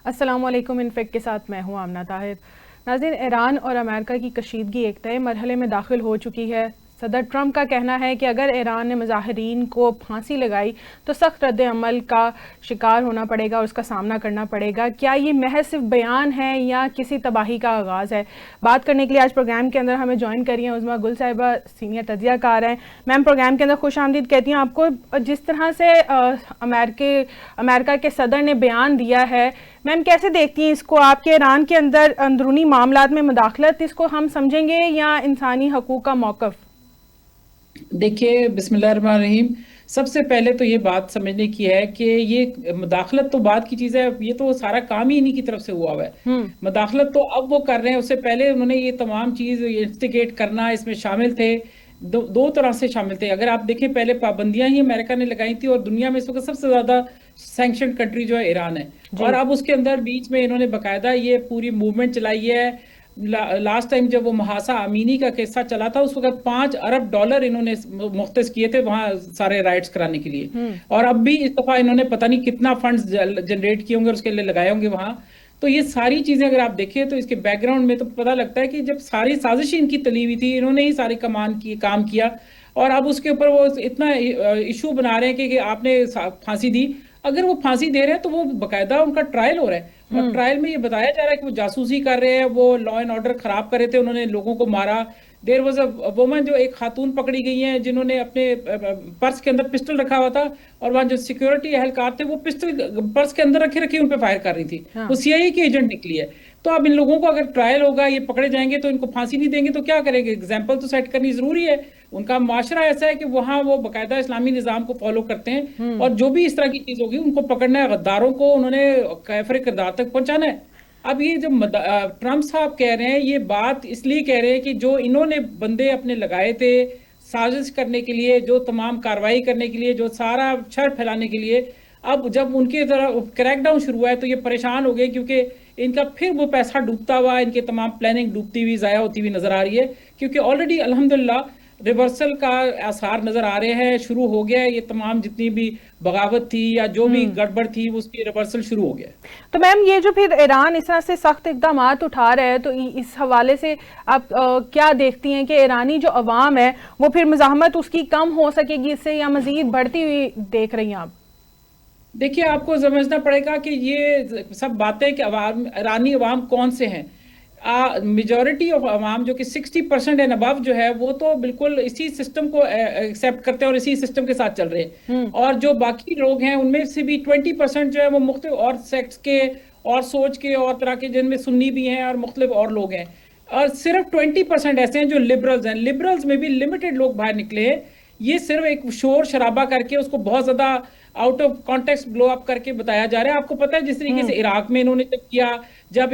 अस्सलाम वालेकुम। इनफेक्ट के साथ मैं हूँ आमना ताहिर। नाज़रीन, ईरान और अमेरिका की कशीदगी एक तय मरहले में दाखिल हो चुकी है। सदर ट्रंप का कहना है कि अगर ईरान ने मुजाहिरीन को फांसी लगाई तो सख्त रद्द अमल का शिकार होना पड़ेगा और उसका सामना करना पड़ेगा। क्या ये महज सिर्फ बयान है या किसी तबाही का आगाज़ है? बात करने के लिए आज प्रोग्राम के अंदर हमें ज्वाइन करिए उज़्मा गुल साहिबा, सीनियर तजियाकार हैं। मैम, प्रोग्राम के अंदर खुश आमदीद कहती हूँ आपको। जिस तरह से अमेरिका के सदर ने बयान दिया है, मैम कैसे देखती हैं इसको? आपके ईरान के अंदर अंदरूनी मामलात में मुदाखलत इसको हम समझेंगे या इंसानी हकूक़ का मौक़िफ़? देखिए, बिस्मिल्लाहिर्रहमानिर्रहीम। सबसे पहले तो ये बात समझने की है कि ये मुदाखलत तो बात की चीज़ है। ये तो सारा काम ही इन्हीं की तरफ से हुआ हुआ है। मुदाखलत तो अब वो कर रहे हैं, उससे पहले उन्होंने ये तमाम चीज़ इंस्टिगेट करना इसमें शामिल थे। दो तरह से शामिल थे। अगर आप देखें, पहले पाबंदियां ही अमेरिका ने लगाई थी और दुनिया में इस वक्त सबसे ज़्यादा सैंक्शन कंट्री जो है ईरान है। और अब उसके अंदर बीच में इन्होंने बाकायदा ये पूरी मूवमेंट चलाई है। लास्ट टाइम जब वो महासा अमीनी का किस्सा चला था, उस वक्त $5 अरब इन्होंने मुख्तस किए थे वहां सारे राइट्स कराने के लिए। और अब भी इस दफा इन्होंने पता नहीं कितना फंड्स जनरेट किए होंगे और उसके लिए लगाए होंगे वहां। तो ये सारी चीजें अगर आप देखें तो इसके बैकग्राउंड में तो पता लगता है कि जब सारी साजिश इनकी तली हुई थी, इन्होंने ही सारी काम किया। और अब उसके ऊपर वो इतना इशू बना रहे हैं कि आपने फांसी दी। अगर वो फांसी दे रहे हैं तो वो बकायदा उनका ट्रायल हो रहा है और ट्रायल में ये बताया जा रहा है कि वो जासूसी कर रहे हैं, वो लॉ एंड ऑर्डर खराब कर रहे थे, उन्होंने लोगों को मारा। देर वॉज अ वुमन, जो एक खातून पकड़ी गई हैं जिन्होंने अपने पर्स के अंदर पिस्टल रखा हुआ था और वहां जो सिक्योरिटी एहलकार थे वो पिस्टल पर्स के अंदर रखे रखे उन पे फायर कर रही थी। वो सीआईए की एजेंट निकली है। तो अब इन लोगों को अगर ट्रायल होगा, ये पकड़े जाएंगे तो इनको फांसी नहीं देंगे तो क्या करेंगे? एग्जाम्पल तो सेट करनी जरूरी है। उनका माशरा ऐसा है कि वहां वो बाकायदा इस्लामी निजाम को फॉलो करते हैं और जो भी इस तरह की चीज होगी उनको पकड़ना है। गद्दारों को उन्होंने कैफरे किरदार तक पहुंचाना है। अब ये जो ट्रंप साहब कह रहे हैं, ये बात इसलिए कह रहे हैं कि जो इन्होंने बंदे अपने लगाए थे साजिश करने के लिए, जो तमाम कार्रवाई करने के लिए, जो सारा शर फैलाने के लिए, अब जब उनके तरफ क्रैकडाउन शुरू हुआ है तो ये परेशान हो गए क्योंकि इनका फिर वो पैसा डूबता हुआ, इनके तमाम प्लानिंग डूबती हुई, जाया होती हुई नजर आ रही है। क्योंकि ऑलरेडी अल्हम्दुलिल्लाह रिवर्सल का आसार नजर आ रहे हैं, शुरू हो गया है। ये तमाम जितनी भी बगावत थी या जो भी गड़बड़ थी उसकी रिवर्सल शुरू हो गया। तो मैम, ये जो फिर ईरान इस तरह से सख्त इकदाम उठा रहे हैं, तो इस हवाले से आप क्या देखती हैं कि ईरानी जो अवाम है वो फिर मुज़ाहमत उसकी कम हो सकेगी इससे या मजीद बढ़ती हुई देख रही हैं आप? देखिए, आपको समझना पड़ेगा कि ये सब बातें कि ईरानी अवाम कौन से हैं। मेजॉरिटी ऑफ अवाम जो कि 60% एंड अबव जो है वो तो बिल्कुल इसी सिस्टम को एक्सेप्ट करते हैं और इसी सिस्टम के साथ चल रहे हैं। और जो बाकी लोग हैं उनमें से भी 20% जो है वो मुख्तलिफ और सेक्स के और सोच के और तरह के, जिनमें सुन्नी भी हैं और मुख्तलिफ और लोग हैं। और सिर्फ 20% ऐसे हैं जो लिबरल्स हैं। लिबरल्स में भी लिमिटेड लोग बाहर निकले हैं। ये सिर्फ एक शोर शराबा करके उसको बहुत ज्यादा out of context blow up करके बताया जा रहा है। आपको पता है जिस तरीके से इराक में इन्होंने जब किया, जब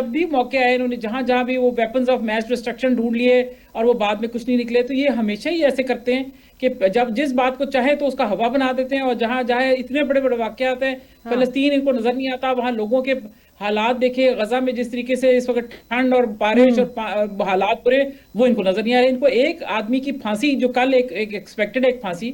भी मौके आए, इन्होंने जहां जहां भी वो वेपन्स ऑफ मैस डिस्ट्रक्शन ढूंढ लिए और वो बाद में कुछ नहीं निकले। तो ये हमेशा ही ऐसे करते हैं कि जब जिस बात को चाहे तो उसका हवा बना देते हैं। और जहां जाए इतने बड़े बड़े वाकयात हैं। फलस्तीन इनको नजर नहीं आता, वहां लोगों के हालात देखे, गजा में जिस तरीके से इस वक्त ठंड और बारिश और हालात बुरे, वो इनको नजर नहीं आ रहे। इनको एक आदमी की फांसी, जो कल एक एक्सपेक्टेड एक फांसी,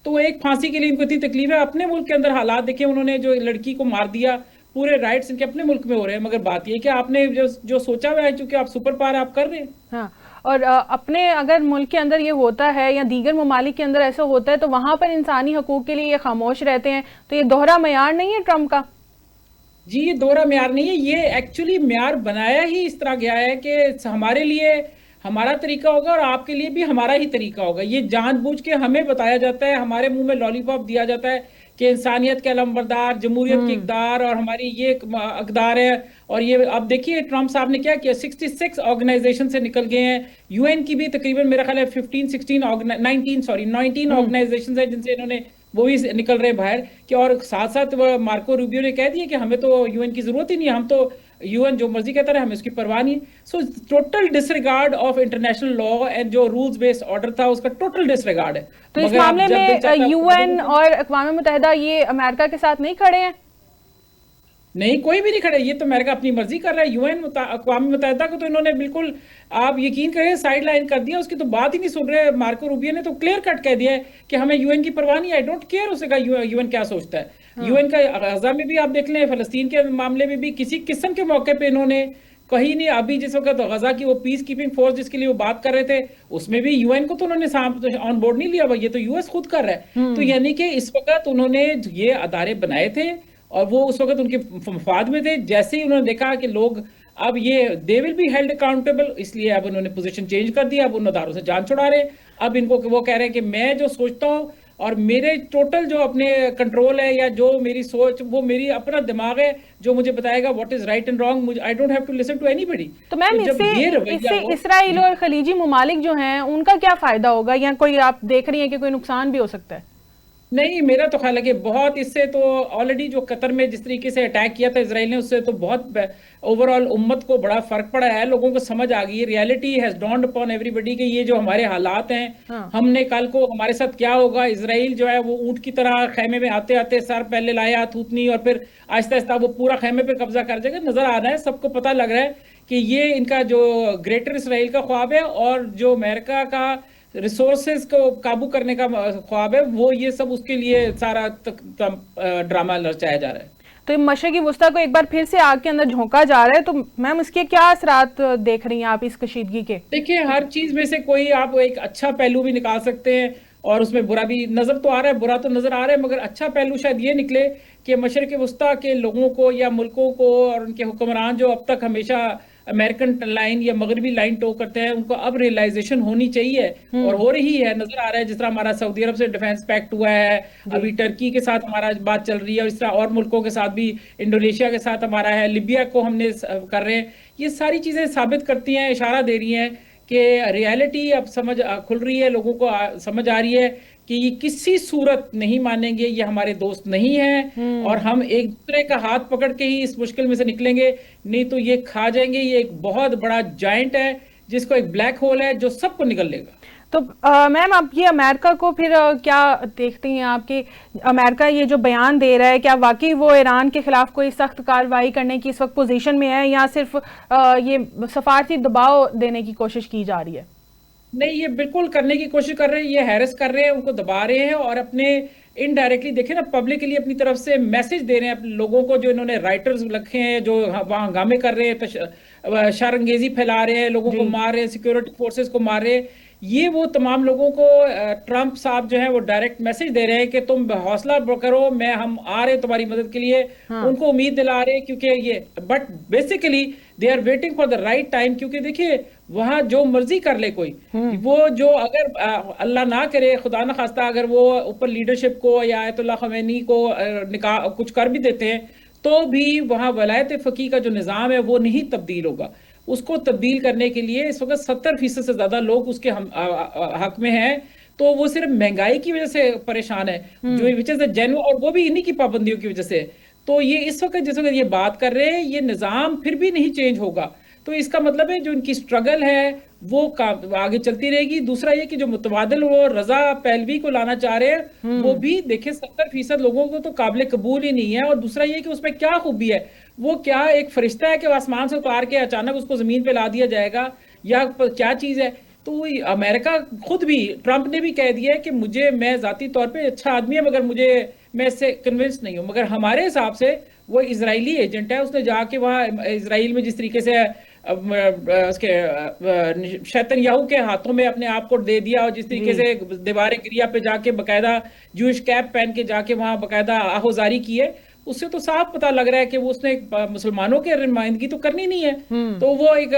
तो वो एक फांसी के लिए इनको इतनी तकलीफ है। अपने मुल्क के अंदर हालात देखे, उन्होंने जो लड़की को मार दिया, पूरे राइट्स इनके अपने मुल्क में हो रहे हैं। मगर बात ये कि आपने जो सोचा हुआ है, क्योंकि आप सुपर पावर आप कर रहे हैं। हाँ, और अपने अगर मुल्क के अंदर ये होता है या दीगर ममालिक के अंदर ऐसा होता है तो वहां पर इंसानी हकूक के लिए ये खामोश रहते हैं। तो ये दोहरा मयार नहीं है ट्रंप का? जी, ये दोहरा म्यार नहीं है। ये एक्चुअली म्यार बनाया ही इस तरह गया है कि हमारे लिए हमारा तरीका होगा और आपके लिए भी हमारा ही तरीका होगा। ये जानबूझ के हमें बताया जाता है, हमारे मुंह में लॉलीपॉप दिया जाता है कि इंसानियत के अलमबरदार, जमहूरियत के इकदार और हमारी ये इकदार है। और ये अब देखिए ट्रंप साहब ने क्या किया, 66 ऑर्गेनाइजेशन से निकल गए हैं। यूएन की भी तकरीबन मेरा ख्याल है 19 ऑर्गेनाइजेशन है जिनसे इन्होंने, वो भी निकल रहे बाहर। कि और साथ साथ मार्को रूबियो ने कह दिया कि हमें तो यूएन की जरूरत ही नहीं है, हम तो यूएन जो मर्जी कहता रहे, हमें उसकी परवाह नहीं है। So total disregard of international law and जो रूल्स बेस्ड ऑर्डर था उसका टोटल डिसरिगार्ड है। तो इस मामले में यूएन और अक़वाम मुत्तहिदा ये अमेरिका के साथ नहीं खड़े हैं? नहीं, कोई भी नहीं खड़े। ये तो अमेरिका अपनी मर्जी कर रहा है। यूएन अक़वाम मुत्तहिदा को तो इन्होंने बिल्कुल, आप यकीन करें, साइड लाइन कर दिया। उसकी तो बात ही नहीं सुन रहे। मार्को रूबियो ने तो क्लियर कट कह दिया है कि हमें यूएन की परवाह नहीं है। आई डोंट केयर उसका यूएन क्या सोचता है। यूएन का गजा में भी आप देख लें, फलस्तीन के मामले में भी किसी किस्म के मौके पे इन्होंने कहीं नहीं। अभी जिस वक्त गजा की वो पीस कीपिंग फोर्स जिसके लिए वो बात कर रहे थे, उसमें भी यूएन को तो उन्होंने ऑन बोर्ड नहीं लिया, ये तो यूएस खुद कर रहा है। तो यानी कि इस वक्त उन्होंने ये अदारे बनाए थे और वो उस वक्त उनके मफाद में थे। जैसे ही उन्होंने देखा कि लोग अब ये they will be held accountable, इसलिए अब उन्होंने पोजीशन चेंज कर दिया। अब उन अदारों से जान छुड़ा रहे। अब इनको वो कह रहे हैं कि मैं जो सोचता हूँ और मेरे टोटल जो अपने कंट्रोल है या जो मेरी सोच, वो मेरी अपना दिमाग है जो मुझे बताएगा what is right and wrong. मुझे I don't have to listen to anybody. तो मैम इससे इसराइल और खलीजी ममालिक जो हैं उनका क्या फायदा होगा, या कोई आप देख रही हैं कि कोई नुकसान भी हो सकता है? नहीं, मेरा तो ख्याल है कि बहुत इससे तो ऑलरेडी जो कतर में जिस तरीके से अटैक किया था इसराइल ने, उससे तो बहुत ओवरऑल उम्मत को बड़ा फर्क पड़ा है। लोगों को समझ आ गई है, reality has dawned upon everybody कि ये जो हमारे हालात हैं, हाँ। हमने कल को हमारे साथ क्या होगा। इसराइल जो है वो ऊंट की तरह खैमे में आते आते सर पहले लाया थूथनी और फिर आहिस्ता आहिस्ता वो पूरा खैमे पे कब्जा कर जाएगा। नजर आ रहा है, सबको पता लग रहा है कि ये इनका जो ग्रेटर इसराइल का ख्वाब है और जो अमेरिका का रिसोर्सेज को काबू करने का ख्वाब है, वो ये सब उसके लिए सारा ड्रामा रचाया जा रहा है। तो मशरक़ी वस्ता को एक बार फिर से आग के अंदर झोंका जा रहा है, तो मैम इसके क्या असरात देख रही हैं आप इस कशीदगी के? देखिए, हर चीज में से कोई आप एक अच्छा पहलू भी निकाल सकते हैं और उसमें बुरा भी नजर तो आ रहा है, बुरा तो नजर आ रहा है, मगर अच्छा पहलू शायद ये निकले कि मशरक़ी वस्ता के लोगों को या मुल्कों को और उनके हुक्मरान जो अब तक हमेशा अमेरिकन लाइन या मगरबी लाइन टो करते हैं, उनको अब रियलाइजेशन होनी चाहिए और हो रही है। नजर आ रहा है जिस तरह हमारा सऊदी अरब से डिफेंस पैक्ट हुआ है, अभी टर्की के साथ हमारा बात चल रही है और इस तरह और मुल्कों के साथ भी, इंडोनेशिया के साथ हमारा है, लिबिया को हमने कर रहे हैं। ये सारी चीजें साबित करती हैं, इशारा दे रही हैं कि रियलिटी अब समझ खुल रही है, लोगों को समझ आ रही है कि ये किसी सूरत नहीं मानेंगे, ये हमारे दोस्त नहीं हैं और हम एक दूसरे का हाथ पकड़ के ही इस मुश्किल में से निकलेंगे, नहीं तो ये खा जाएंगे। ये एक बहुत बड़ा जायंट है जिसको एक ब्लैक होल है जो सबको निगल लेगा। तो मैम आप ये अमेरिका को फिर क्या देखती हैं आपकी, अमेरिका ये जो बयान दे रहा है, क्या वाकई वो ईरान के खिलाफ कोई सख्त कार्रवाई करने की इस वक्त पोजीशन में है या सिर्फ ये सफारती दबाव देने की कोशिश की जा रही है? नहीं, ये बिल्कुल करने की कोशिश कर रहे हैं, ये हैरेस कर रहे हैं, उनको दबा रहे हैं और अपने इनडायरेक्टली देखे ना पब्लिकली अपनी तरफ से मैसेज दे रहे हैं अपने लोगों को, जो इन्होंने राइटर्स रखे हैं जो वहां हंगामे कर रहे हैं, शरंगेजी फैला रहे हैं, लोगों को मार रहे हैं, सिक्योरिटी फोर्सेस को मार रहे हैं। ये वो तमाम लोगों को ट्रंप साहब जो है वो डायरेक्ट मैसेज दे रहे हैं कि तुम हौसला करो, हम आ रहे हैं तुम्हारी मदद के लिए। हाँ। उनको उम्मीद दिला रहे हैं क्योंकि ये, but basically they are waiting for the right time, क्योंकि देखिए वहां जो मर्जी कर ले कोई, वो जो अगर अल्लाह ना करे, खुदा ना खास्ता, अगर वो ऊपर लीडरशिप को या आयतुल्लाह खमैनी को कुछ कर भी देते हैं, तो भी वहां वलायत फकीह का जो निज़ाम है वो नहीं तब्दील होगा। उसको तब्दील करने के लिए इस वक्त 70% से ज्यादा लोग उसके हक में हैं। तो वो सिर्फ महंगाई की वजह से परेशान है, जो विच इज जेन्युइन, और वो भी इन्हीं की पाबंदियों की वजह से। तो ये इस वक्त जिस वक्त ये बात कर रहे हैं, ये निज़ाम फिर भी नहीं चेंज होगा। तो इसका मतलब है जो इनकी स्ट्रगल है वो आगे चलती रहेगी। दूसरा ये कि जो मुतबादिल वो रजा पहलवी को लाना चाह रहे हैं, वो भी देखिए 70% लोगों को तो काबिल कबूल ही नहीं है। और दूसरा ये कि उसमें क्या खूबी है, वो क्या एक फरिश्ता है कि वो आसमान से उतार के अचानक उसको जमीन पे ला दिया जाएगा, या क्या चीज है? तो अमेरिका खुद भी, ट्रंप ने भी कह दिया है कि मैं जाती तौर पे अच्छा आदमी है, मगर मैं इससे कन्विंस नहीं हूं। मगर हमारे हिसाब से वो इजरायली एजेंट है, उसने जाके वहां इजराइल में जिस तरीके से उसके नेतन्याहू के हाथों में अपने आप को दे दिया, और जिस तरीके से दीवार क्रिया पे जाके बकायदा जूश कैप पहन के जाके वहां बकायदा आहोजारी की है, उससे तो साफ पता लग रहा है कि वो उसने मुसलमानों की नुमाइंदगी तो करनी नहीं है। तो वो एक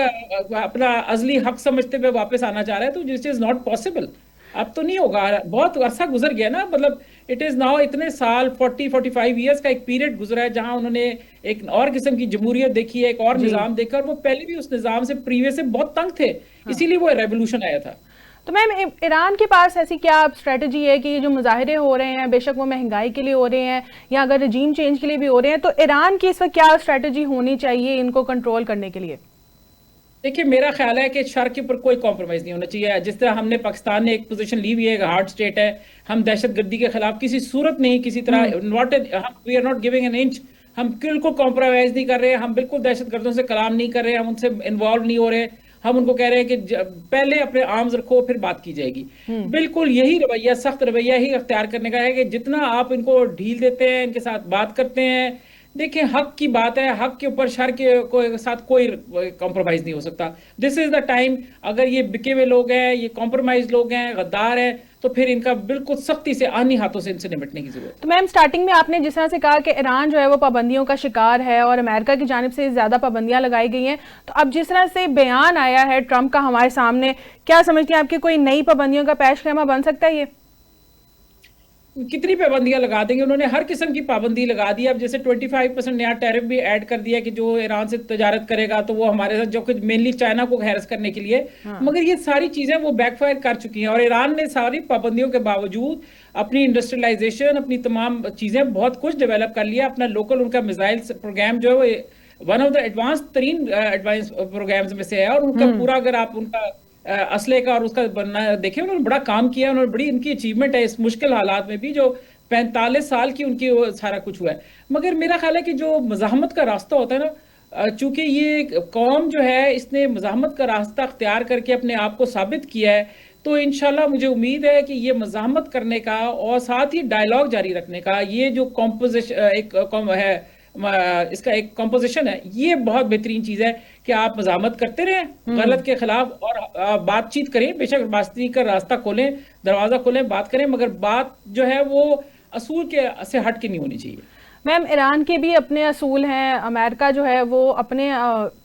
अपना अजली हक समझते हुए वापस आना चाह रहा है, तो दिस इज नॉट पॉसिबल। अब तो नहीं होगा, बहुत अरसा गुजर गया ना, मतलब इट इज नाउ इतने साल 40-45 ईयर्स का एक पीरियड गुजरा है जहां उन्होंने एक और किस्म की जमहूरियत देखी है, एक और निजाम देखा, और वो पहले भी उस निजाम से प्रीवियस से बहुत तंग थे। हाँ। इसीलिए वो रेवोल्यूशन आया था। तो मैम ईरान के पास ऐसी क्या स्ट्रेटजी है कि ये जो मुजाहिरे हो रहे हैं, बेशक वो महंगाई के लिए हो रहे हैं या अगर रजीम चेंज के लिए भी हो रहे हैं, तो ईरान की इस वक्त क्या स्ट्रेटजी होनी चाहिए इनको कंट्रोल करने के लिए? देखिए, मेरा ख्याल है कि शर्क के ऊपर कोई कॉम्प्रोमाइज नहीं होना चाहिए। जिस तरह हमने पाकिस्तान ने एक पोजीशन ली हुई है, हार्ड स्टेट है, हम दहशतगर्दी के खिलाफ किसी सूरत नहीं, किसी तरह we are not giving an inch, हम बिल्कुल कॉम्प्रोमाइज नहीं कर रहे, हम बिल्कुल दहशतगर्दों से कलाम नहीं कर रहे, हम उनसे इन्वॉल्व नहीं हो रहे, हम उनको कह रहे हैं कि पहले अपने आर्म्स रखो फिर बात की जाएगी। बिल्कुल यही रवैया, सख्त रवैया ही अख्तियार करने का है कि जितना आप इनको ढील देते हैं, इनके साथ बात करते हैं, देखिए हक की बात है, हक के ऊपर शर के साथ कोई कॉम्प्रोमाइज नहीं हो सकता। This is the time. अगर ये बिके हुए लोग हैं, ये कॉम्प्रोमाइज लोग हैं, गद्दार हैं, तो फिर इनका बिल्कुल सख्ती से आनी हाथों से इनसे निपटने की जरूरत है। तो मैम स्टार्टिंग में आपने जिस तरह से कहा कि ईरान जो है वो पाबंदियों का शिकार है और अमेरिका की जानिब से ज़्यादा पाबंदियां लगाई गई हैं, तो अब जिस तरह से बयान आया है ट्रंप का हमारे सामने, क्या समझते हैं आपकी कोई नई पाबंदियों का पेशखैमा बन सकता है? ये कितनी पाबंदियां लगा देंगे, उन्होंने हर किस्म की पाबंदी लगा दी। अब जैसे 25% नया टैरिफ भी ऐड कर दिया कि जो ईरान से तजारत करेगा तो वो हमारे साथ, जो कि मेनली चाइना को हैरेस करने के लिए। मगर ये सारी चीजें वो बैकफायर कर चुकी हैं और ईरान ने सारी पाबंदियों के बावजूद अपनी इंडस्ट्रियलाइजेशन, अपनी तमाम चीजें बहुत कुछ डेवलप कर लिया। अपना लोकल उनका मिसाइल प्रोग्राम जो है वो वन ऑफ द एडवांस तरीन एडवांस प्रोग्राम्स में से है। और उनका पूरा, अगर आप उनका असले का और उसका बनना देखें, उन्होंने बड़ा काम किया, उन्होंने बड़ी उनकी अचीवमेंट है इस मुश्किल हालात में भी, जो 45 साल की उनकी वो सारा कुछ हुआ है। मगर मेरा ख्याल है कि जो मज़ाहमत का रास्ता होता है ना, चूंकि ये कौम जो है इसने मज़ाहमत का रास्ता अख्तियार करके अपने आप को साबित किया है, तो इंशाल्लाह मुझे उम्मीद है कि ये मज़ाहमत करने का और साथ ही डायलॉग जारी रखने का ये जो कॉम्पोजिशन है, इसका एक कॉम्पोजिशन है, ये बहुत बेहतरीन चीज है कि आप मज़ामत करते रहें गलत के खिलाफ और बातचीत करें। बेशक बातचीत का रास्ता खोलें, दरवाजा खोलें, बात करें, मगर बात जो है वो असूल के से हट के नहीं होनी चाहिए। मैम ईरान के भी अपने असूल हैं, अमेरिका जो है वो अपने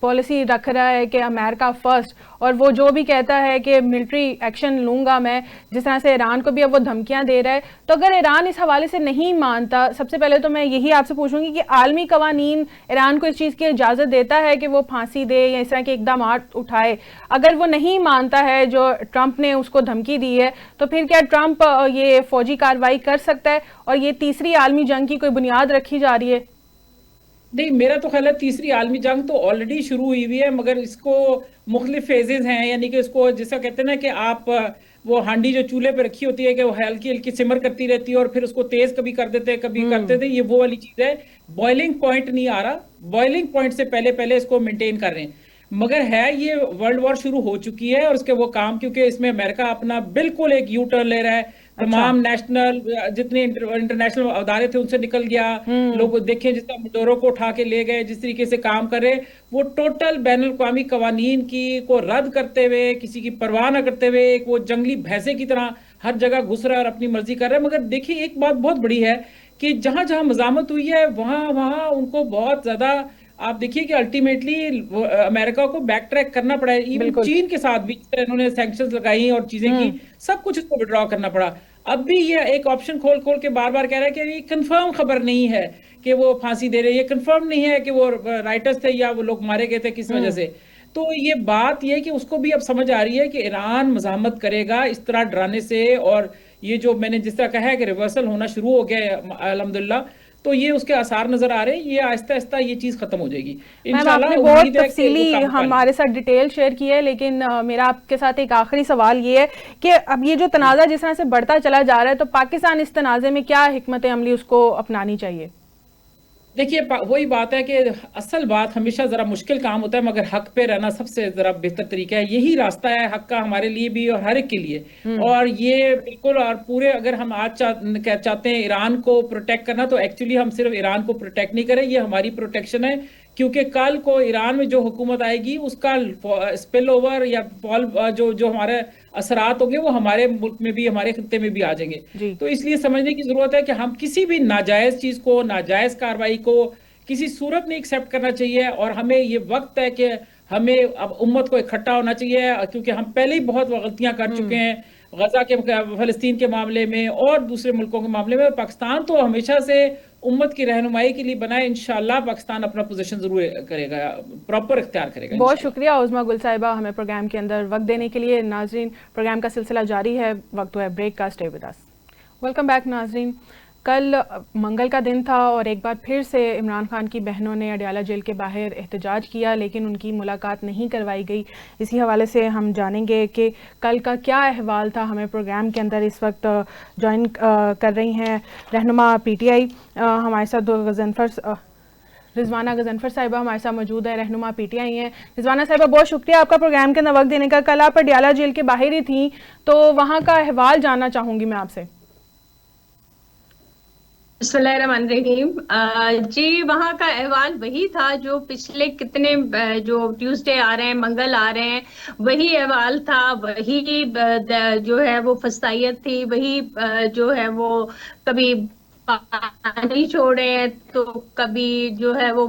पॉलिसी रख रहा है कि अमेरिका फर्स्ट, और वो जो भी कहता है कि मिलिट्री एक्शन लूँगा मैं, जिस तरह से ईरान को भी अब वो धमकियां दे रहा है। तो अगर ईरान इस हवाले से नहीं मानता, सबसे पहले तो मैं यही आपसे पूछूंगी कि आलमी कवानीन ईरान को इस चीज़ की इजाज़त देता है कि वो फांसी दे या इस तरह के इकदाम उठाए? अगर वो नहीं मानता है, जो ट्रंप ने उसको धमकी दी है, तो फिर क्या ट्रंप ये फौजी कार्रवाई कर सकता है और ये तीसरी आलमी जंग की कोई बुनियाद रखी जा रही है? नहीं, मेरा तो ख्याल है तीसरी आलमी जंग तो ऑलरेडी शुरू हुई हुई है, मगर इसको मुख्तलिफ फेजेस हैं। यानी कि इसको जैसा कहते हैं ना कि आप वो हांडी जो चूल्हे पे रखी होती है कि वो हल्की हल्की सिमर करती रहती है और फिर उसको तेज कभी कर देते हैं, कभी करते थे, ये वो वाली चीज है। बॉइलिंग पॉइंट नहीं आ रहा, बॉइलिंग पॉइंट से पहले पहले इसको मेंटेन कर रहे हैं। मगर है ये वर्ल्ड वॉर शुरू हो चुकी है और उसके वो काम, क्योंकि इसमें अमेरिका अपना बिल्कुल एक यू टर्न ले रहा है। तमाम नेशनल जितने इंटरनेशनल अदारे थे उनसे निकल गया। लोग देखें जिस तरह मडोरो को उठा के ले गए, जिस तरीके से काम कर रहे, वो टोटल बैनुल अक़वामी कवानीन की को रद्द करते हुए, किसी की परवाह न करते हुए, एक वो जंगली भैंसे की तरह हर जगह घुस रहा है और अपनी मर्जी कर रहा है। मगर देखिए एक बात बहुत बड़ी है कि जहां जहां मज़ामत हुई है वहां वहां उनको बहुत ज्यादा, आप देखिए कि अल्टीमेटली अमेरिका को बैक ट्रैक करना पड़ा है। इवन चीन के साथ भी इन्होंने सैंक्शंस लगाई और चीजें की, सब कुछ इसको विड्रॉ करना पड़ा। अब भी ये एक ऑप्शन खोल खोल के बार बार कह रहा है कि ये कंफर्म खबर नहीं है कि वो फांसी दे रहे हैं, ये कंफर्म नहीं है कि वो राइटर्स थे या वो लोग मारे गए थे किस वजह से। तो ये बात ये कि उसको भी अब समझ आ रही है कि ईरान मज़ाहमत करेगा इस तरह डराने से, और ये जो मैंने जिस तरह कहा है कि रिवर्सल होना शुरू हो गया है अल्हम्दुलिल्लाह, तो ये उसके आसार नजर आ रहे हैं। ये आहिस्ता आहिस्ता ये चीज खत्म हो जाएगी इंशाल्लाह। आपने बहुत तफसीली हमारे साथ डिटेल शेयर की है, लेकिन मेरा आपके साथ एक आखिरी सवाल ये है कि अब ये जो तनाज़ा जिस तरह से बढ़ता चला जा रहा है, तो पाकिस्तान इस तनाज़े में क्या हिकमत अमली उसको अपनानी चाहिए? देखिए वही बात है कि असल बात हमेशा जरा मुश्किल काम होता है, मगर हक पे रहना सबसे जरा बेहतर तरीका है। यही रास्ता है हक का हमारे लिए भी और हर एक के लिए। और ये बिल्कुल और पूरे, अगर हम आज चाहते हैं ईरान को प्रोटेक्ट करना, तो एक्चुअली हम सिर्फ ईरान को प्रोटेक्ट नहीं करें, ये हमारी प्रोटेक्शन है। क्योंकि कल को ईरान में जो हुकूमत आएगी उसका स्पिल ओवर या फॉल जो हमारे असरात होंगे वो हमारे मुल्क में भी, हमारे खित्ते में भी आ जाएंगे। तो इसलिए समझने की जरूरत है कि हम किसी भी नाजायज चीज को, नाजायज कार्रवाई को किसी सूरत में एक्सेप्ट करना चाहिए। और हमें ये वक्त है कि हमें अब उम्मत को इकट्ठा होना चाहिए, क्योंकि हम पहले ही बहुत गलतियां कर चुके हैं गजा के, फलस्तीन के मामले में और दूसरे मुल्कों के मामले में। पाकिस्तान तो हमेशा से उम्मत की रहनुमाई के लिए बनाए, इंशाल्लाह पाकिस्तान अपना पोजीशन जरूर करेगा, प्रॉपर इख्तियार करेगा। बहुत शुक्रिया उज़मा गुल साहिबा हमें प्रोग्राम के अंदर वक्त देने के लिए। नाजरीन, प्रोग्राम का सिलसिला जारी है, वक्त हुआ है ब्रेक का, stay with us. Welcome back नाजरीन। कल मंगल का दिन था और एक बार फिर से इमरान खान की बहनों ने अडयाला जेल के बाहर एहतजाज किया, लेकिन उनकी मुलाकात नहीं करवाई गई। इसी हवाले से हम जानेंगे कि कल का क्या अहवाल था। हमें प्रोग्राम के अंदर इस वक्त ज्वाइन कर रही हैं रहनुमा PTI हमारे साथ गजनफर रिजवाना गजनफर साहिबा हमारे साथ मौजूद है, रहनुमा पीटीआई हैं। रिजवाना साहिबा, बहुत शुक्रिया आपका प्रोग्राम के अंदर वक्त देने का। कल आप पटियाला जेल के बाहर ही थी, तो वहाँ का अहवाल जानना चाहूँगी मैं आपसे। बिस्मिल्लाहिर्रहमानिर्रहीम। जी, वहाँ का अहवाल वही था जो पिछले कितने जो ट्यूसडे आ रहे हैं, मंगल आ रहे हैं, वही अहवाल था। वही जो है वो फस्तायत थी, वही जो है वो कभी पानी छोड़े हैं तो कभी जो है वो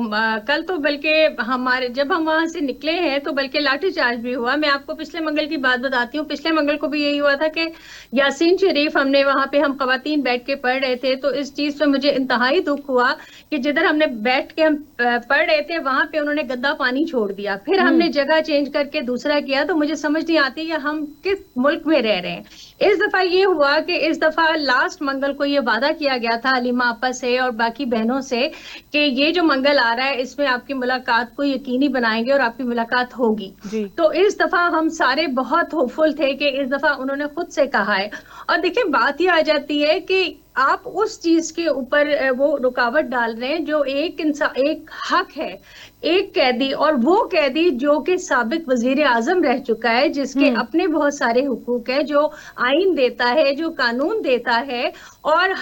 कल तो बल्कि हमारे जब हम वहां से निकले हैं तो बल्कि लाठीचार्ज भी हुआ। मैं आपको पिछले मंगल की बात बताती हूँ। पिछले मंगल को भी यही हुआ था कि यासीन शरीफ हमने वहां पे हम खवातीन बैठ के पढ़ रहे थे, तो इस चीज पे मुझे इंतहाई दुख हुआ कि जिधर हमने बैठ के हम पढ़ रहे थे वहां पे उन्होंने गंदा पानी छोड़ दिया। फिर हमने जगह चेंज करके दूसरा किया। तो मुझे समझ नहीं आती कि हम किस मुल्क में रह रहे हैं। इस दफा ये हुआ कि इस दफा लास्ट मंगल को ये वादा किया गया था अलीमा आपा से और बाकी बहनों से कि ये जो मंगल आ रहा है इसमें आपकी मुलाकात को यकीनी बनाएंगे और आपकी मुलाकात होगी। तो इस दफा हम सारे बहुत होपफुल थे कि इस दफा उन्होंने खुद से कहा है। और देखिए, बात ये आ जाती है कि आप उस चीज के ऊपर वो रुकावट डाल रहे हैं जो एक इंसान, एक हक है, एक कैदी, और वो कैदी जो कि साबिक वजीर आजम रह चुका है, जिसके अपने बहुत सारे हुकूक है, जो आइन देता है, जो कानून देता है, और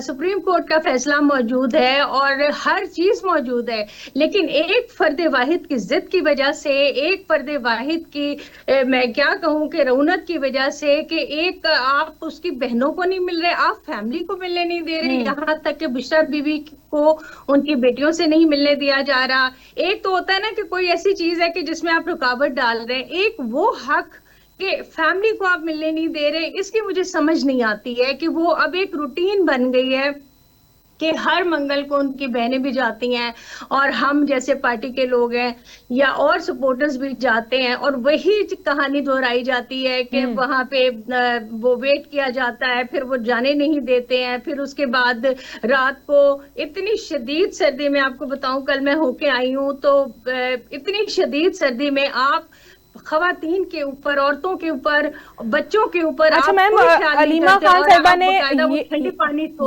सुप्रीम कोर्ट का फैसला मौजूद है और हर चीज मौजूद है। लेकिन एक फर्द वाहिद की जिद की वजह से, एक फर्द वाहिद की मैं क्या कहूँ कि रौनक की वजह से, कि एक आप उसकी बहनों को नहीं मिल रहे, आप फैमिली को मिलने नहीं दे रहे, यहाँ तक कि बुशरा बीवी को उनकी बेटियों से नहीं मिलने दिया जा रहा। एक तो होता है ना कि कोई ऐसी चीज है कि जिसमें आप रुकावट डाल रहे हैं, एक वो हक कि फैमिली को आप मिलने नहीं दे रहे। इसकी मुझे समझ नहीं आती है कि वो अब एक रूटीन बन गई है कि हर मंगल को उनकी बहनें भी जाती हैं और हम जैसे पार्टी के लोग हैं या और सपोर्टर्स भी जाते हैं और वही कहानी दोहराई जाती है कि वहां पे वो वेट किया जाता है, फिर वो जाने नहीं देते हैं। फिर उसके बाद रात को इतनी शदीद सर्दी में, आपको बताऊं कल मैं होके आई हूँ, तो इतनी शदीद सर्दी में आप खवातीन के ऊपर, औरतों के ऊपर, बच्चों के ऊपर। अच्छा मैम, अलीमा खान साहिबा ने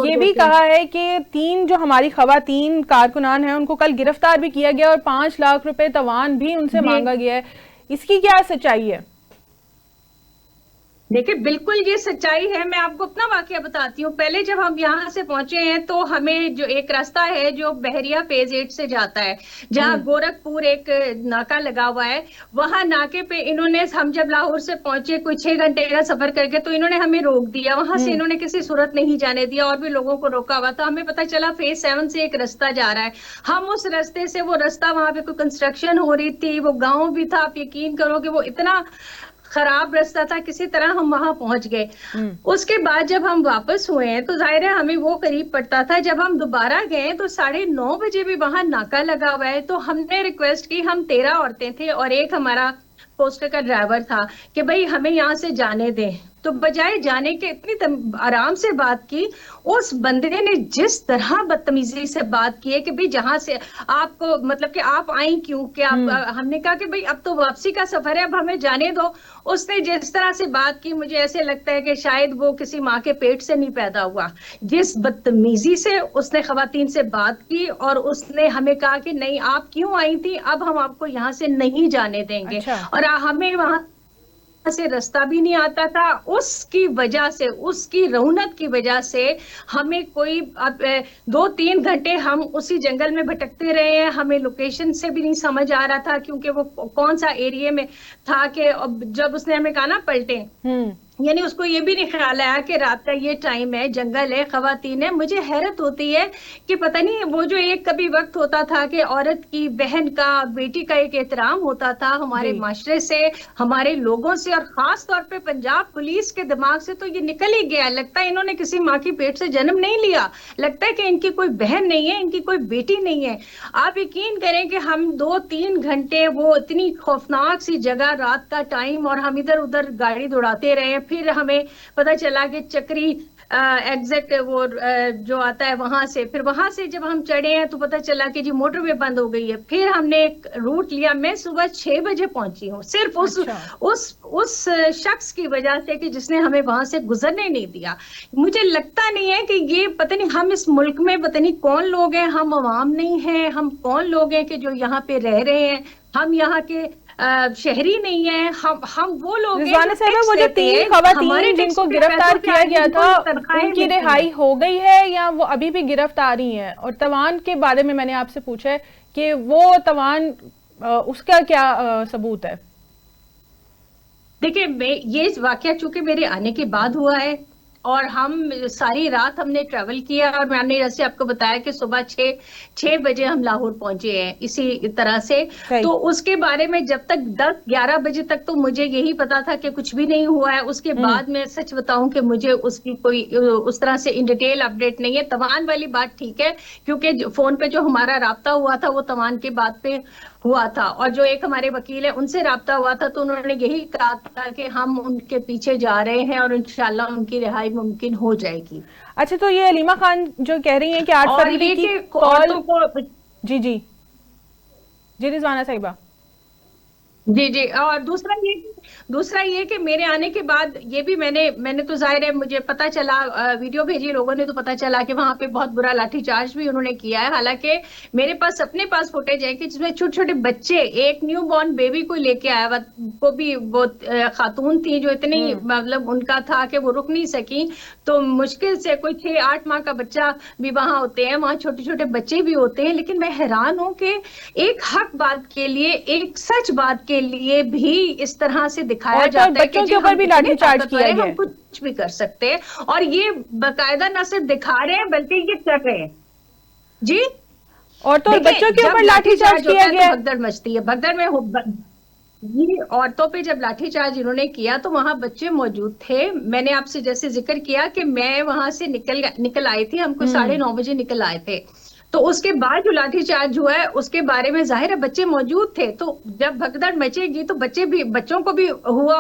ये भी कहा है कि 3 जो हमारी खवातीन कारकुनान हैं उनको कल गिरफ्तार भी किया गया और 5 लाख रुपए तवान भी उनसे मांगा गया है। इसकी क्या सच्चाई है? देखिए, बिल्कुल ये सच्चाई है। मैं आपको अपना वाकया बताती हूँ। पहले जब हम यहाँ से पहुंचे हैं तो हमें जो एक रास्ता है जो बहरिया फेज 8 से जाता है, जहाँ गोरखपुर एक नाका लगा हुआ है, वहां नाके पे इन्होंने, हम जब लाहौर से पहुंचे कोई 6 घंटे का सफर करके, तो इन्होंने हमें रोक दिया। वहां से इन्होंने किसी सूरत नहीं जाने दिया और भी लोगों को रोका हुआ था। हमें पता चला फेज 7 से एक रास्ता जा रहा है। हम उस रास्ते से, वो रास्ता वहां पे कोई कंस्ट्रक्शन हो रही थी, वो गाँव भी था, आप यकीन करो कि वो इतना खराब रास्ता था, किसी तरह हम वहां पहुंच गए। उसके बाद जब हम वापस हुए हैं तो जाहिर है हमें वो करीब पड़ता था। जब हम दोबारा गए तो 9:30 बजे भी वहां नाका लगा हुआ है। तो हमने रिक्वेस्ट की, हम 13 औरतें थे और एक हमारा पोस्टर का ड्राइवर था, कि भाई हमें यहाँ से जाने दें। तो बजाय जाने के इतनी आराम से बात की। उस बंदे ने जिस तरह बदतमीजी से बात की है कि भाई जहां से आपको, मतलब कि आप आई क्यों, कि आप, हमने कहा कि भाई अब तो वापसी का सफर है, अब हमें जाने दो। उसने जिस तरह से बात की, मुझे ऐसे लगता है कि शायद वो किसी माँ के पेट से नहीं पैदा हुआ। जिस बदतमीजी से उसने खवातीन से बात की और उसने हमें कहा कि नहीं, आप क्यों आई थी, अब हम आपको यहाँ से नहीं जाने देंगे। और हमें वहां से रास्ता भी नहीं आता था। उसकी वजह से, उसकी रौनक की वजह से हमें कोई 2-3 घंटे हम उसी जंगल में भटकते रहे हैं। हमें लोकेशन से भी नहीं समझ आ रहा था क्योंकि वो कौन सा एरिया में था, कि जब उसने हमें कहा ना पलटे, यानी उसको ये भी नहीं ख्याल आया कि रात का ये टाइम है, जंगल है, खवातीन है। मुझे हैरत होती है कि पता नहीं, वो जो एक कभी वक्त होता था कि औरत की, बहन का, बेटी का एक एहतराम होता था हमारे माशरे से, हमारे लोगों से, और खास तौर पे पंजाब पुलिस के दिमाग से तो ये निकल ही गया। लगता है इन्होंने किसी माँ की पेट से जन्म नहीं लिया, लगता है कि इनकी कोई बहन नहीं है, इनकी कोई बेटी नहीं है। आप यकीन करें कि हम 2-3 घंटे वो इतनी खौफनाक सी जगह, रात का टाइम, और हम इधर उधर गाड़ी दौड़ाते रहे। फिर हमें पता चला कि चक्री एग्जैक्ट वो जो आता है वहां से, फिर वहां से जब हम चढ़े हैं तो पता चला कि जी मोटरवे बंद हो गई है। फिर हमने एक रूट लिया, मैं सुबह 6 बजे पहुंची हूँ, सिर्फ उस शख्स की वजह से कि जिसने हमें वहां से गुजरने नहीं दिया। मुझे लगता नहीं है कि ये, पता नहीं हम इस मुल्क में पता नहीं कौन लोग हैं, हम अवाम नहीं हैं, हम कौन लोग हैं कि जो यहाँ पे रह रहे हैं, हम यहाँ के शहरी नहीं है, हम वो लोग हैं जो वो जो 3 खवातीन जिनको गिरफ्तार किया गया था उनकी रिहाई हो गई है या वो अभी भी गिरफ्तारी हैं? और तवान के बारे में मैंने आपसे पूछा है कि वो तवान उसका क्या सबूत है? देखिए, ये वाकया चूंकि मेरे आने के बाद हुआ है और हम सारी रात हमने ट्रैवल किया, और मैंने जैसे आपको बताया कि सुबह 6 बजे हम लाहौर पहुंचे हैं इसी तरह से। तो उसके बारे में जब तक 10-11 बजे तक तो मुझे यही पता था कि कुछ भी नहीं हुआ है। उसके बाद मैं सच बताऊं कि मुझे उसकी कोई उस तरह से इन डिटेल अपडेट नहीं है। तवान वाली बात ठीक है, क्योंकि फोन पे जो हमारा राब्ता हुआ था वो तवान के बात पे हुआ था, और जो एक हमारे वकील है उनसे राब्ता हुआ था, तो उन्होंने यही कहा था कि हम उनके पीछे जा रहे हैं और इंशाल्लाह उनकी रिहाई मुमकिन हो जाएगी। अच्छा, तो ये अलीमा खान जो कह रही हैं कि 8 फरवरी की कॉल, जी जी जी रिजवाना साहिबा, जी, और दूसरा ये कि मेरे आने के बाद ये भी मैंने तो जाहिर है मुझे पता चला, वीडियो भेजी लोगों ने तो पता चला कि वहां पे बहुत बुरा लाठीचार्ज भी उन्होंने किया है। हालांकि मेरे पास अपने पास फुटेज है कि जिसमें छोटे छोटे बच्चे, एक न्यू बॉर्न बेबी को लेके आया हुआ, वो भी वो खातून थी जो इतनी मतलब उनका था कि वो रुक नहीं सकी, तो मुश्किल से कोई 6-8 माह का बच्चा भी वहां होते हैं, वहां छोटे छोटे बच्चे भी होते हैं। लेकिन मैं हैरान हूं कि एक हक बात के लिए, एक सच बात के लिए भी इस तरह से दिखाया जाता है बच्चों के ऊपर भी लाठीचार्ज किया गया है, हम कुछ भी कर सकते हैं, और ये बाकायदा न सिर्फ दिखा रहे हैं बल्कि ये कर रहे हैं। जी, और तो बच्चों के ऊपर लाठीचार्ज किया गया है, भगदड़ मचती है। भगदड़ में ये औरतों पे जब लाठीचार्ज इन्होंने किया तो वहां बच्चे मौजूद थे। मैंने आपसे जैसे जिक्र किया कि मैं वहां से निकल आई थी, हमको 9:30 बजे निकल आए थे, तो उसके बाद जो लाठीचार्ज हुआ है उसके बारे में जाहिर है बच्चे मौजूद थे, तो जब भगदड़ मचेगी तो बच्चों को भी हुआ,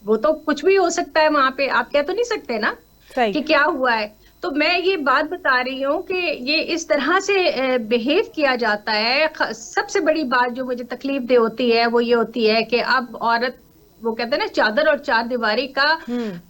वो तो कुछ भी हो सकता है वहां पे, आप कह तो नहीं सकते ना कि क्या हुआ है। तो मैं ये बात बता रही हूँ कि ये इस तरह से बिहेव किया जाता है। सबसे बड़ी बात जो मुझे तकलीफ दे होती है वो ये होती है कि अब औरत, वो कहते हैं ना चादर और चार दीवारी का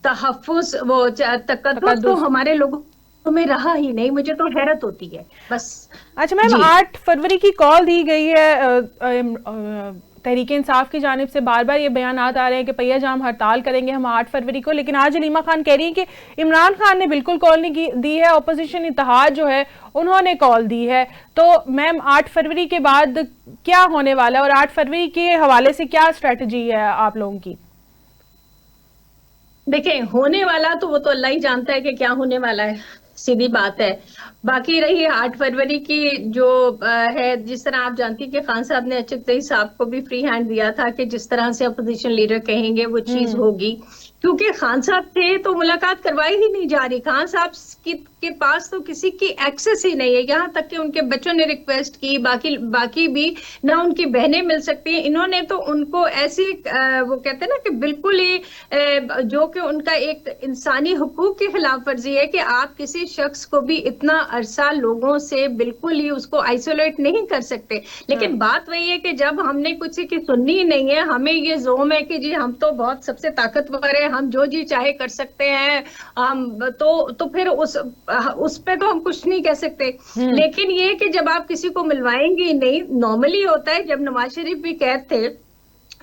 तहफ्फुज, वो तकद्दुस तो हमारे लोगों में रहा ही नहीं। मुझे तो हैरत होती है बस। अच्छा मैम, 8 फरवरी की कॉल दी गई है तहरीक इंसाफ की जानिब से, बार बार ये बयानात आ रहे हैं कि पहिया जाम हड़ताल करेंगे हम 8 फरवरी को, लेकिन आज अलीमा खान कह रही है कि इमरान खान ने बिल्कुल कॉल नहीं दी है, अपोजिशन इत्तेहाद जो है उन्होंने कॉल दी है। तो मैम 8 फरवरी के बाद क्या होने वाला है और 8 फरवरी के हवाले से क्या स्ट्रेटजी है आप लोगों की? देखिए, होने वाला तो वो तो अल्लाह ही जानता है कि क्या होने वाला है, सीधी बात है। बाकी रही 8 फरवरी की जो है, जिस तरह आप जानती हैं कि खान साहब ने अचकजई साहब को भी फ्री हैंड दिया था कि जिस तरह से अपोजिशन लीडर कहेंगे वो चीज होगी, क्योंकि खान साहब से तो मुलाकात करवाई ही नहीं जा रही। खान साहब के पास तो किसी की एक्सेस ही नहीं है, यहाँ तक कि उनके बच्चों ने रिक्वेस्ट की, बाकी भी ना उनकी बहनें मिल सकती हैं। इन्होंने तो उनको ऐसी वो कहते हैं ना कि बिल्कुल ही जो कि उनका एक इंसानी हुकूक की खिलाफ वर्जी है कि आप किसी शख्स को भी इतना अरसा लोगों से बिल्कुल ही उसको आइसोलेट नहीं कर सकते। लेकिन बात वही है कि जब हमने कुछ की सुननी ही नहीं है, हमें ये जोम है कि जी हम तो बहुत सबसे ताकतवर है, हम जो जी चाहे कर सकते हैं, तो फिर उस पे तो हम कुछ नहीं कह सकते। लेकिन ये कि जब आप किसी को मिलवाएंगे नहीं, नॉर्मली होता है जब नवाज शरीफ भी कैद थे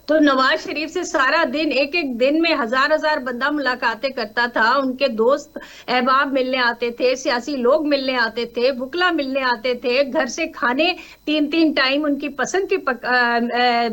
तो नवाज शरीफ से सारा दिन, एक दिन में हजार बंदा मुलाकातें करता था, उनके दोस्त अहबाब मिलने आते थे, सियासी लोग मिलने आते थे, वुकला मिलने आते थे, घर से खाने 3 टाइम उनकी पसंद के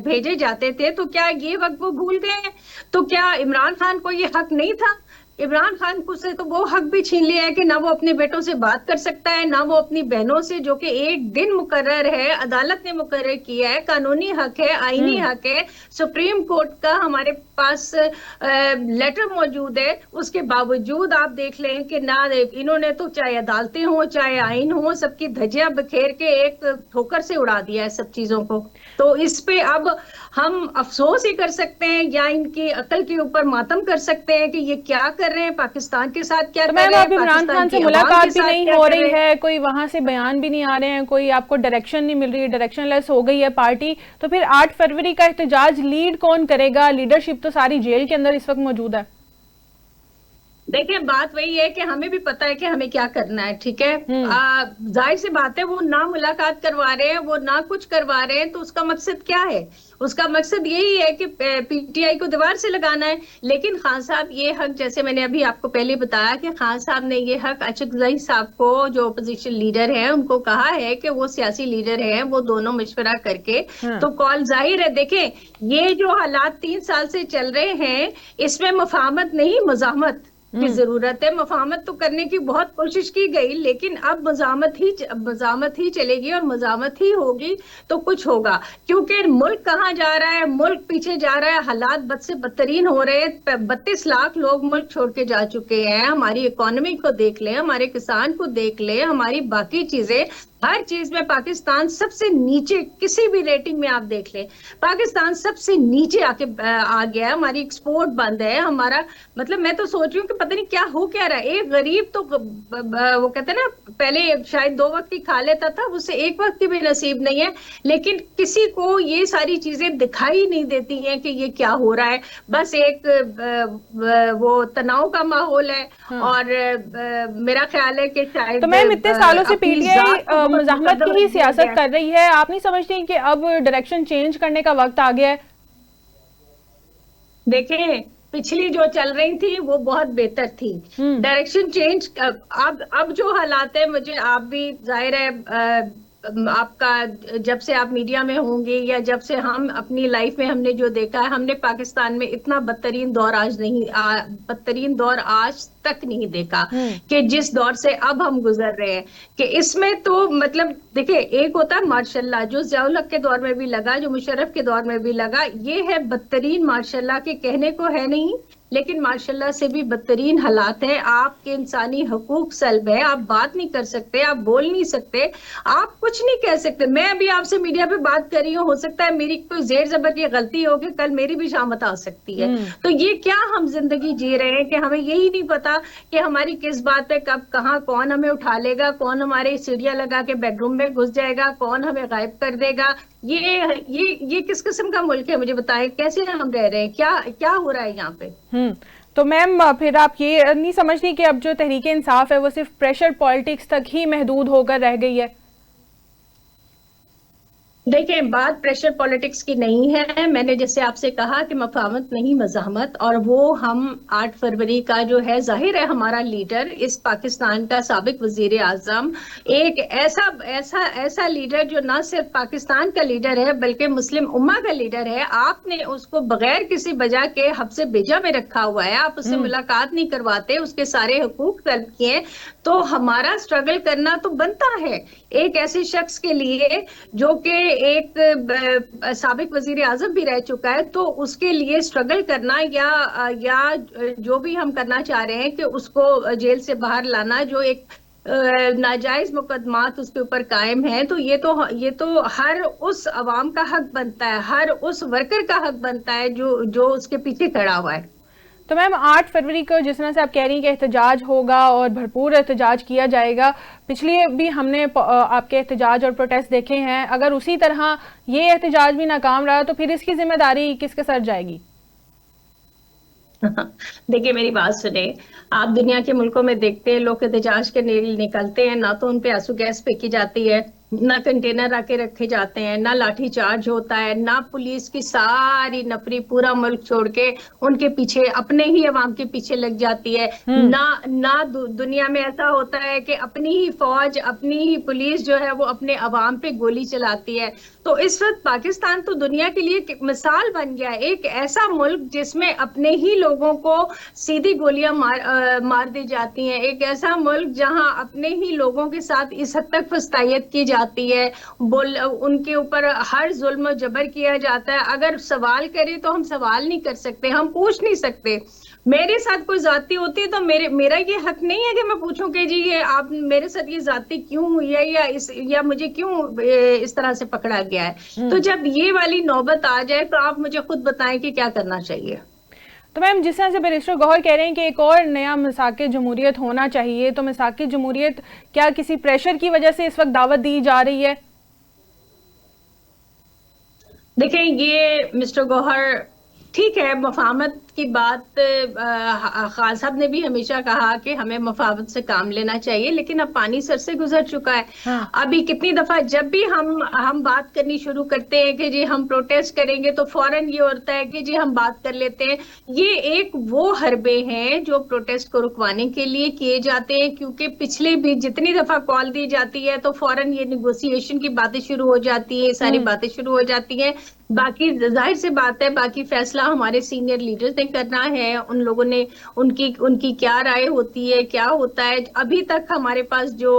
भेजे जाते थे। तो क्या ये वक्त वो भूल गए? तो क्या इमरान खान को ये हक नहीं था? इमरान खान को से तो वो हक भी छीन लिया है कि ना वो अपने बेटों से बात कर सकता है, ना वो अपनी बहनों से, जो कि एक दिन मुकर्रर है, अदालत ने मुकर्रर किया है, कानूनी हक है, आईनी हक है, सुप्रीम कोर्ट का हमारे पास लेटर मौजूद है। उसके बावजूद आप देख लें कि ना इन्होंने तो चाहे अदालतें हो चाहे आइन हो, सबकी धज्जियां बिखेर के एक ठोकर से उड़ा दिया है सब चीजों को। तो इस पे अब हम अफसोस ही कर सकते हैं या इनकी अकल के ऊपर मातम कर सकते हैं कि ये क्या कर कर रहे हैं, पाकिस्तान के साथ क्या तो कर रहे मैम हैं, अब इमरान खान से मुलाकात भी नहीं हो रही है, कोई वहां से बयान भी नहीं आ रहे हैं, कोई आपको डायरेक्शन नहीं मिल रही है, डायरेक्शन लेस हो गई है पार्टी, तो फिर 8 फरवरी का एहतजाज लीड कौन करेगा? लीडरशिप तो सारी जेल के अंदर इस वक्त मौजूद है। देखिए बात वही है कि हमें भी पता है कि हमें क्या करना है, ठीक है। जाहिर सी बात है, वो ना मुलाकात करवा रहे हैं, वो ना कुछ करवा रहे हैं, तो उसका मकसद क्या है? उसका मकसद यही है कि पीटीआई को दीवार से लगाना है। लेकिन खान साहब ये हक, जैसे मैंने अभी आपको पहले बताया कि खान साहब ने ये हक अशरफ साहब को, जो अपोजिशन लीडर है, उनको कहा है कि वो सियासी लीडर है, वो दोनों मशवरा करके तो कॉल, जाहिर है देखें ये जो हालात 3 साल से चल रहे हैं, इसमें मुफाहमत नहीं मुजाहमत की जरूरत है। मुफाहमत तो करने की बहुत कोशिश की गई, लेकिन अब मजामत ही चलेगी और मजामत ही होगी तो कुछ होगा। क्योंकि मुल्क कहाँ जा रहा है, मुल्क पीछे जा रहा है, हालात बद से बदतरीन हो रहे हैं। 32 लाख लोग मुल्क छोड़ के जा चुके हैं। हमारी इकोनॉमी को देख ले, हमारे किसान को देख ले, हमारी बाकी चीजें, हर चीज में पाकिस्तान सबसे नीचे, किसी भी रेटिंग में आप देख लें पाकिस्तान सबसे नीचे आके आ गया है। हमारी एक्सपोर्ट बंद है, हमारा मतलब मैं तो सोच रही हूँ कि पता नहीं क्या हो क्या रहा है। एक गरीब तो वो कहते हैं ना, पहले शायद 2 वक्त की खा लेता था, उसे 1 वक्त की भी नसीब नहीं है। लेकिन किसी को ये सारी चीजें दिखाई नहीं देती हैं कि ये क्या हो रहा है। बस एक वो तनाव का माहौल है। और मेरा ख्याल है कि शायद तो मैम इतने सालों से पीटीआई मुजाहमत की ही सियासत कर रही है, आप नहीं समझती कि अब डायरेक्शन चेंज करने का वक्त आ गया है? देखें, पिछली जो चल रही थी वो बहुत बेहतर थी। डायरेक्शन चेंज अब जो हालात है, मुझे आप भी जाहिर है आपका, जब से आप मीडिया में होंगे या जब से हम अपनी लाइफ में हमने जो देखा है, हमने पाकिस्तान में इतना बदतरीन दौर आज तक नहीं देखा कि जिस दौर से अब हम गुजर रहे हैं। कि इसमें तो मतलब देखिए, एक होता है मार्शल्ला, जो ज़ियाउल हक के दौर में भी लगा, जो मुशर्रफ के दौर में भी लगा। ये है बदतरीन मार्शल्ला, के कहने को है नहीं, लेकिन माशाल्लाह से भी बदतरीन हालात है। आपके इंसानी हकूक सल्ब है, आप बात नहीं कर सकते, आप बोल नहीं सकते, आप कुछ नहीं कह सकते। मैं अभी आपसे मीडिया पे बात कर रही हूँ, हो सकता है मेरी कोई जेर जबर की गलती होगी, कल मेरी भी शामत आ सकती है। तो ये क्या हम जिंदगी जी रहे हैं कि हमें यही नहीं पता कि हमारी किस बात पे कब कहाँ कौन हमें उठा लेगा, कौन हमारे सीढ़ियां लगा के बेडरूम में घुस जाएगा, कौन हमें गायब कर देगा। ये किस किस्म का मुल्क है, मुझे बताएं, कैसे हम रह रहे हैं, क्या हो रहा है यहाँ पे? तो मैम फिर आप ये नहीं समझती कि अब जो तहरीक इंसाफ है वो सिर्फ प्रेशर पॉलिटिक्स तक ही महदूद होकर रह गई है? देखें, बात प्रेशर पॉलिटिक्स की नहीं है। मैंने जैसे आपसे कहा कि मफाहमत नहीं मज़ाहमत, और वो हम 8 फरवरी का जो है, जाहिर है हमारा लीडर, इस पाकिस्तान का साबिक वजीर आजम, एक ऐसा लीडर जो ना सिर्फ पाकिस्तान का लीडर है बल्कि मुस्लिम उम्मा का लीडर है। आपने उसको बगैर किसी वजह के हब्स बेजा में रखा हुआ है, आप उससे मुलाकात नहीं करवाते, उसके सारे हुकूक तलब किए। तो हमारा स्ट्रगल करना तो बनता है एक ऐसे शख्स के लिए जो कि एक साबिक वजीर आजम भी रह चुका है। तो उसके लिए स्ट्रगल करना या जो भी हम करना चाह रहे हैं कि उसको जेल से बाहर लाना, जो एक नाजायज मुकदमात उसके ऊपर कायम है, तो ये तो हर उस अवाम का हक बनता है, हर उस वर्कर का हक बनता है जो उसके पीछे खड़ा हुआ है। तो मैम 8 फरवरी को जिस तरह से आप कह रही हैं कि एहतजाज होगा और भरपूर एहतजाज किया जाएगा, पिछले भी हमने आपके एहतजाज और प्रोटेस्ट देखे हैं, अगर उसी तरह ये एहतजाज भी नाकाम रहा तो फिर इसकी जिम्मेदारी किसके सर जाएगी? देखिए मेरी बात सुने, आप दुनिया के मुल्कों में देखते हैं लोग एहतजाज के लिए निकलते हैं, ना तो उन पे आंसू गैस फेंकी जाती है, ना कंटेनर आके रखे जाते हैं, ना लाठी चार्ज होता है, ना पुलिस की सारी नफरी पूरा मुल्क छोड़ के उनके पीछे, अपने ही अवाम के पीछे लग जाती है। ना दुनिया में ऐसा होता है कि अपनी ही फौज, अपनी ही पुलिस जो है वो अपने अवाम पे गोली चलाती है। तो इस वक्त पाकिस्तान तो दुनिया के लिए मिसाल बन गया है, एक ऐसा मुल्क जिसमें अपने ही लोगों को सीधी गोलियां मार दी जाती हैं, एक ऐसा मुल्क जहां अपने ही लोगों के साथ इस हद तक फस्तायत की जाती है, उनके ऊपर हर जुल्म जबर किया जाता है। अगर सवाल करें तो हम सवाल नहीं कर सकते, हम पूछ नहीं सकते। मेरे साथ कोई जाती होती है तो मेरा ये हक नहीं है कि मैं पूछूं कि जी ये आप मेरे साथ ये जाती क्यों हुई है, या मुझे क्यों इस तरह से पकड़ा गया है। तो जब ये वाली नौबत आ जाए तो आप मुझे खुद बताएं कि क्या करना चाहिए। तो मैम जिस तरह से बैरिस्टर गौहर कह रहे हैं कि एक और नया मसाके जमहूरियत होना चाहिए, तो मसाके जमहूरियत क्या किसी प्रेशर की वजह से इस वक्त दावत दी जा रही है? देखें, ये मिस्टर गौहर ठीक है, मफाहमत की बात खान साहब ने भी हमेशा कहा कि हमें मफाहमत से काम लेना चाहिए, लेकिन अब पानी सर से गुजर चुका है। हाँ। अभी कितनी दफा जब भी हम बात करनी शुरू करते हैं कि जी हम प्रोटेस्ट करेंगे, तो फौरन ये होता है कि जी हम बात कर लेते हैं। ये एक वो हरबे हैं जो प्रोटेस्ट को रुकवाने के लिए किए जाते हैं, क्योंकि पिछले भी जितनी दफा कॉल दी जाती है तो फौरन ये निगोसिएशन की बातें शुरू हो जाती है, सारी बातें शुरू हो जाती हैं। बाकी जाहिर सी बात है, बाकी फैसला हमारे सीनियर लीडर्स ने करना है, उन लोगों ने उनकी क्या राय होती है, क्या होता है। अभी तक हमारे पास जो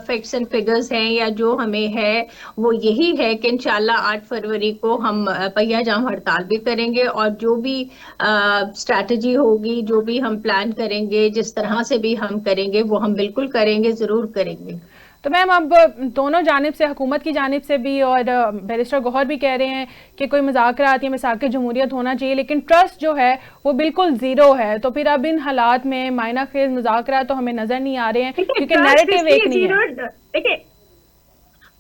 फैक्ट्स एंड फिगर्स हैं या जो हमें है वो यही है कि इंशाल्लाह 8 फरवरी को हम पहिया जाम हड़ताल भी करेंगे, और जो भी स्ट्रैटेजी होगी, जो भी हम प्लान करेंगे, जिस तरह से भी हम करेंगे वो हम बिल्कुल करेंगे, जरूर करेंगे। तो मैम अब दोनों जानिब से, हुकूमत की जानिब से भी और बैरिस्टर गौहर भी कह रहे हैं कि कोई मुज़ाकरात या मसाके जमहूरियत होना चाहिए, लेकिन ट्रस्ट जो है वो बिल्कुल ज़ीरो है। तो फिर अब इन हालात में मायना खेज मुज़ाकरात तो हमें नजर नहीं आ रहे हैं, क्योंकि नैरेटिव एक नहीं है। देखिए,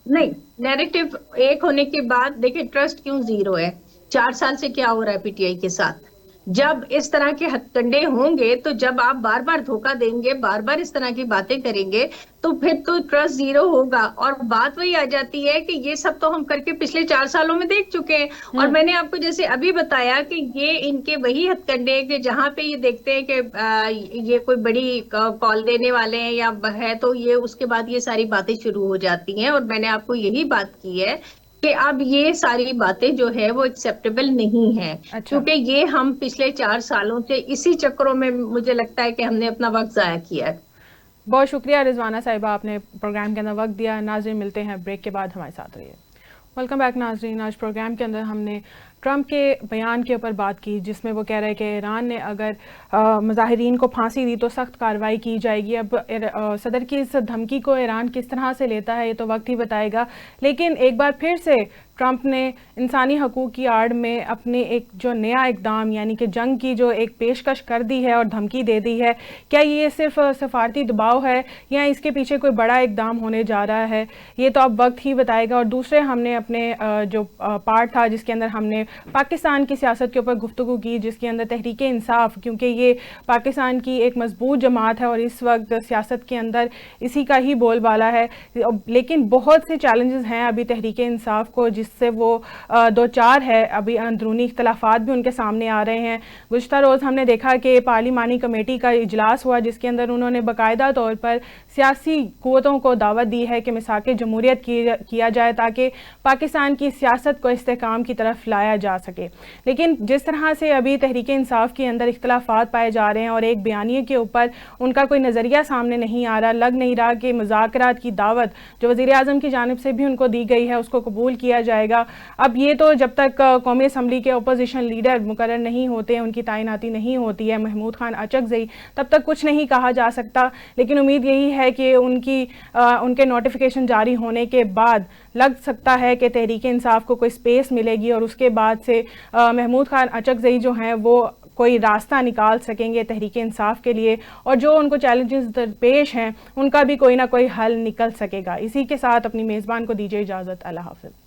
नहीं, नैरेटिव एक होने के बाद देखिए ट्रस्ट क्यों जीरो है। 4 साल से क्या हो रहा है पीटीआई के साथ? जब इस तरह के हथकंडे होंगे, तो जब आप बार बार धोखा देंगे, बार बार इस तरह की बातें करेंगे, तो फिर तो ट्रस्ट जीरो होगा। और बात वही आ जाती है कि ये सब तो हम करके पिछले 4 सालों में देख चुके हैं। और मैंने आपको जैसे अभी बताया कि ये इनके वही हथकंडे कि जहां पे ये देखते हैं कि ये कोई बड़ी कॉल देने वाले हैं या है, तो ये उसके बाद ये सारी बातें शुरू हो जाती हैं। और मैंने आपको यही बात की है कि अब ये सारी बातें जो है वो एक्सेप्टेबल नहीं है। अच्छा। क्योंकि ये हम पिछले 4 सालों से इसी चक्रों में मुझे लगता है कि हमने अपना वक्त जाया किया है। बहुत शुक्रिया रिजवाना साहिबा, आपने प्रोग्राम के अंदर वक्त दिया। नाज़रीन, मिलते हैं ब्रेक के बाद, हमारे साथ रहिए। वेलकम बैक नाज़रीन। आज प्रोग्राम के अंदर हमने ट्रंप के बयान के ऊपर बात की, जिसमें वो कह रहे हैं कि ईरान ने अगर मुजाहिरीन को फांसी दी तो सख्त कार्रवाई की जाएगी। अब सदर की इस धमकी को ईरान किस तरह से लेता है ये तो वक्त ही बताएगा, लेकिन एक बार फिर से ट्रंप ने इंसानी हकूक़ की आड़ में अपने एक जो नया इकदाम यानी कि जंग की जो एक पेशकश कर दी है और धमकी दे दी है, क्या ये सिर्फ सफारती दबाव है या इसके पीछे कोई बड़ा इकदाम होने जा रहा है, ये तो अब वक्त ही बताएगा। और दूसरे हमने अपने जो पार्ट था जिसके अंदर हमने पाकिस्तान की सियासत के ऊपर गुफ्तगू की, जिसके अंदर तहरीक इंसाफ, क्योंकि ये पाकिस्तान की एक मजबूत जमात है और इस वक्त सियासत के अंदर इसी का ही बोलबाला है, लेकिन बहुत से चैलेंजेस हैं अभी तहरीक इंसाफ को, जिससे वो दो चार है। अभी अंदरूनी इख्तलाफात भी उनके सामने आ रहे हैं। गुज़श्ता रोज़ हमने देखा कि पार्लिमानी कमेटी का इजलास हुआ, जिसके अंदर उन्होंने बाकायदा तौर पर सियासी क़ुव्वतों को दावत दी है कि मिसाके जमहूरियत किया जाए ताकि पाकिस्तान की सियासत को इस्तेहकाम की तरफ लाया जा सके। लेकिन जिस तरह से अभी तहरीक इंसाफ के अंदर इख्तलाफात पाए जा रहे हैं और एक बयानिए के ऊपर उनका कोई नज़रिया सामने नहीं आ रहा, लग नहीं रहा कि मुज़ाकरात की दावत जो वज़ीर आज़म की जानिब से भी उनको दी गई है उसको कबूल किया जाएगा। अब ये तो जब तक कौमी असम्बली के अपोजिशन लीडर मुकर्रर नहीं होते, उनकी तैनाती नहीं होती है महमूद खान अचकज़ई, तब तक कुछ नहीं कहा जा सकता। लेकिन उम्मीद यही है कि उनके नोटिफिकेशन जारी होने के बाद लग सकता है कि तहरीक इंसाफ को कोई स्पेस मिलेगी और उसके बाद से महमूद खान अचकज़ई जो हैं वो कोई रास्ता निकाल सकेंगे तहरीक इंसाफ के लिए, और जो उनको चैलेंजेस दरपेश हैं उनका भी कोई ना कोई हल निकल सकेगा। इसी के साथ अपनी मेज़बान को दीजिए इजाज़त। अल्लाह हाफ़िज़।